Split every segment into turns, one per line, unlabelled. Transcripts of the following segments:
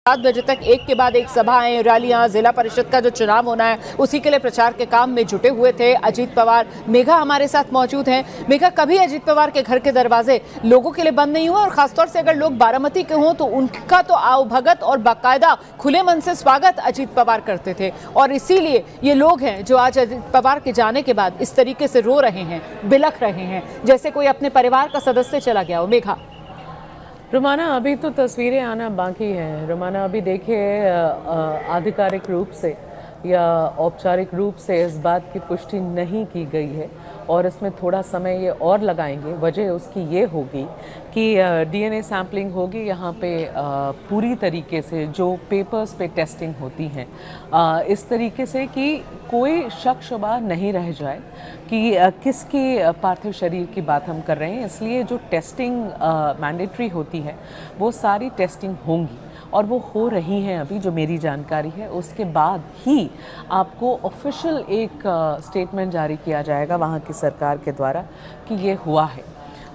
7 बजे तक एक के बाद एक सभाएं, रैलियां, जिला परिषद का जो चुनाव होना है उसी के लिए प्रचार के काम में जुटे हुए थे अजीत पवार। मेघा हमारे साथ मौजूद हैं। मेघा, कभी अजीत पवार के घर के दरवाजे लोगों के लिए बंद नहीं हुए और खासतौर से अगर लोग बारामती के हों तो उनका तो आवभगत और बाकायदा खुले मन से स्वागत अजीत पवार करते थे और इसीलिए ये लोग हैं जो आज अजीत पवार के जाने के बाद इस तरीके से रो रहे हैं, बिलख रहे हैं जैसे कोई अपने परिवार का सदस्य चला गया हो। मेघा।
रोमाना, अभी तो तस्वीरें आना बाकी हैं। रोमाना, अभी देखिए आधिकारिक रूप से या औपचारिक रूप से इस बात की पुष्टि नहीं की गई है और इसमें थोड़ा समय ये और लगाएंगे। वजह उसकी ये होगी कि डीएनए सैम्पलिंग होगी यहाँ पे पूरी तरीके से जो पेपर्स पे टेस्टिंग होती हैं इस तरीके से कि कोई शक शुबा नहीं रह जाए कि किसके पार्थिव शरीर की बात हम कर रहे हैं। इसलिए जो टेस्टिंग मैंडेटरी होती है वो सारी टेस्टिंग होंगी और वो हो रही हैं अभी, जो मेरी जानकारी है। उसके बाद ही आपको ऑफिशियल एक स्टेटमेंट जारी किया जाएगा वहाँ की सरकार के द्वारा कि ये हुआ है।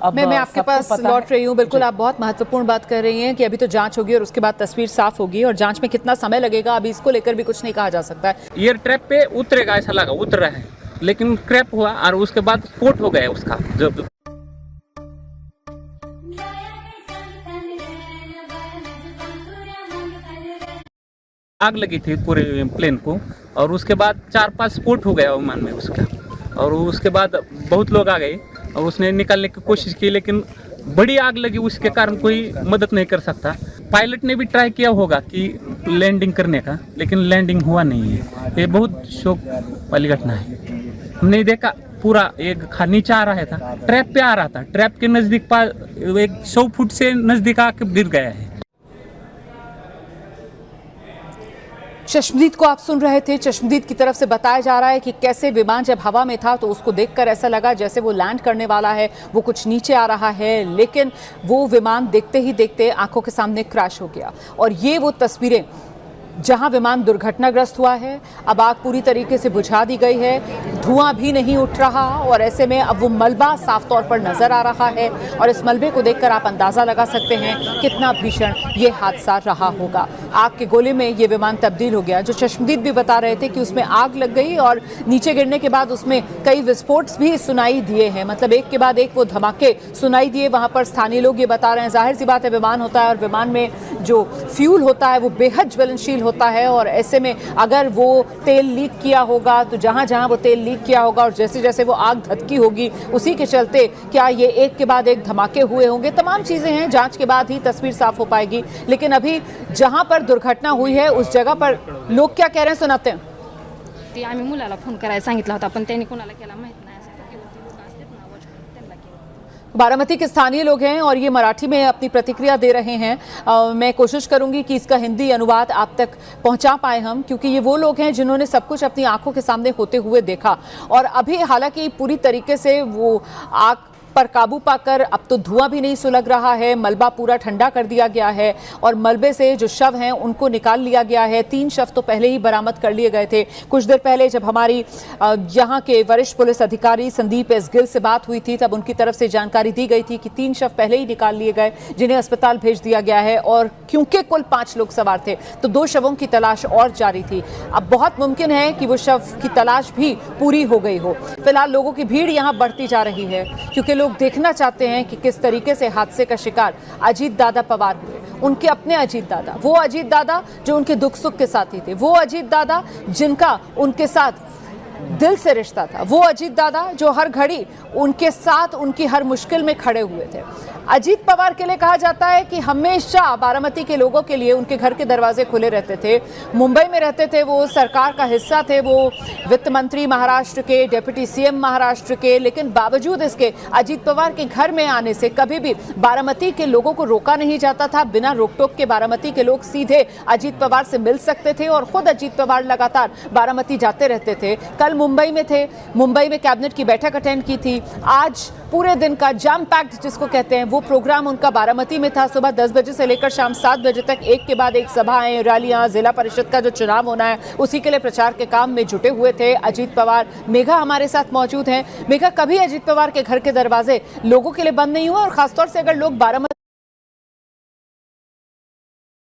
अब मैं आपके पास लौट रही हूँ। बिल्कुल, आप बहुत महत्वपूर्ण बात कर रही हैं कि अभी तो जांच होगी और उसके बाद तस्वीर साफ होगी और जांच में कितना समय लगेगा अभी इसको लेकर भी कुछ नहीं कहा जा सकता है।
एयर ट्रैप पे उतरेगा ऐसा लगा, उतर रहा है लेकिन क्रैप हुआ और उसके बाद स्फोट हो गया उसका। जो आग लगी थी पूरे प्लेन को और उसके बाद 4-5 स्फोट हो गया विमान में उसका और उसके बाद बहुत लोग आ गए और उसने निकालने की कोशिश की लेकिन बड़ी आग लगी, उसके कारण कोई मदद नहीं कर सकता। पायलट ने भी ट्राई किया होगा कि लैंडिंग करने का, लेकिन लैंडिंग हुआ नहीं है। ये बहुत शोक वाली घटना है। हमने देखा पूरा एक नीचे आ रहा था, ट्रैप पे आ रहा था, ट्रैप के नजदीक 100 फुट से नजदीक आके गिर गया है।
चश्मदीद को आप सुन रहे थे। चश्मदीद की तरफ से बताया जा रहा है कि कैसे विमान जब हवा में था तो उसको देखकर ऐसा लगा जैसे वो लैंड करने वाला है, वो कुछ नीचे आ रहा है, लेकिन वो विमान देखते ही देखते आंखों के सामने क्रैश हो गया। और ये वो तस्वीरें जहां विमान दुर्घटनाग्रस्त हुआ है। अब आग पूरी तरीके से बुझा दी गई है, धुआं भी नहीं उठ रहा और ऐसे में अब वो मलबा साफ तौर पर नजर आ रहा है और इस मलबे को देखकर आप अंदाजा लगा सकते हैं कितना भीषण ये हादसा रहा होगा। आग के गोले में ये विमान तब्दील हो गया। जो चश्मदीद भी बता रहे थे कि उसमें आग लग गई और नीचे गिरने के बाद उसमें कई विस्फोट भी सुनाई दिए हैं, मतलब एक के बाद एक वो धमाके सुनाई दिए। वहां पर स्थानीय लोग ये बता रहे हैं, जाहिर सी बात है विमान होता है और विमान में जो फ्यूल होता है वो बेहद ज्वलनशील होता है और ऐसे में अगर वो तेल लीक किया होगा तो जहां जहां वो तेल लीक किया होगा और जैसे जैसे वो आग धधकी होगी उसी के चलते क्या ये एक के बाद एक धमाके हुए होंगे। तमाम चीजें हैं, जांच के बाद ही तस्वीर साफ हो पाएगी। लेकिन अभी जहां पर दुर्घटना हुई है उस जगह पर लोग क्या कह रहे हैं सुनाते हैं।
ते आम्ही मुलाला फोन करायला सांगितला होता पण त्यांनी कोणाला केला माहित नाही। असं की लोक असतात ना वॉच त्यांना केला।
बारामती के स्थानीय लोग हैं और ये मराठी में अपनी प्रतिक्रिया दे रहे हैं। मैं कोशिश करूंगी कि इसका हिंदी अनुवाद आप तक पहुंचा पाए हम, क्योंकि ये वो लोग हैं जिन्होंने सब कुछ अपनी आंखों के सामने होते हुए देखा और अभी हालांकि पूरी तरीके से वो आग पर काबू पाकर अब तो धुआं भी नहीं सुलग रहा है, मलबा पूरा ठंडा कर दिया गया है और मलबे से जो शव हैं उनको निकाल लिया गया है। 3 शव तो पहले ही बरामद कर लिए गए थे। कुछ देर पहले जब हमारी यहाँ के वरिष्ठ पुलिस अधिकारी संदीप एस गिल से बात हुई थी तब उनकी तरफ से जानकारी दी गई थी कि 3 शव पहले ही निकाल लिए गए जिन्हें अस्पताल भेज दिया गया है और क्योंकि कुल 5 लोग सवार थे तो 2 शवों की तलाश और जारी थी। अब बहुत मुमकिन है कि वो शव की तलाश भी पूरी हो गई हो। फिलहाल लोगों की भीड़ यहाँ बढ़ती जा रही है क्योंकि लोग देखना चाहते हैं कि किस तरीके से हादसे का शिकार अजीत दादा पवार हुए। उनके अपने अजीत दादा, वो अजीत दादा जो उनके दुख सुख के साथी थे, वो अजीत दादा जिनका उनके साथ दिल से रिश्ता था, वो अजीत दादा जो हर घड़ी उनके साथ उनकी हर मुश्किल में खड़े हुए थे। अजीत पवार के लिए कहा जाता है कि हमेशा बारामती के लोगों के लिए उनके घर के दरवाजे खुले रहते थे। मुंबई में रहते थे, वो सरकार का हिस्सा थे, वो वित्त मंत्री महाराष्ट्र के, डिप्टी सीएम महाराष्ट्र के, लेकिन बावजूद इसके अजीत पवार के घर में आने से कभी भी बारामती के लोगों को रोका नहीं जाता था। बिना रोक टोक के बारामती के लोग सीधे अजीत पवार से मिल सकते थे और खुद अजीत पवार लगातार बारामती जाते रहते थे। कल मुंबई में थे, मुंबई में कैबिनेट की बैठक अटेंड की थी। आज पूरे दिन का जैम पैक्ड जिसको कहते हैं वो प्रोग्राम उनका बारामती में था। सुबह 10 बजे से लेकर शाम 7 बजे तक एक के बाद एक सभाएं, रैलियां, जिला परिषद का जो चुनाव होना है उसी के लिए प्रचार के काम में जुटे हुए थे अजीत पवार। मेघा हमारे साथ मौजूद हैं। मेघा, कभी अजीत पवार के घर के दरवाजे लोगों के लिए बंद नहीं हुए और खासतौर से अगर लोग बारामती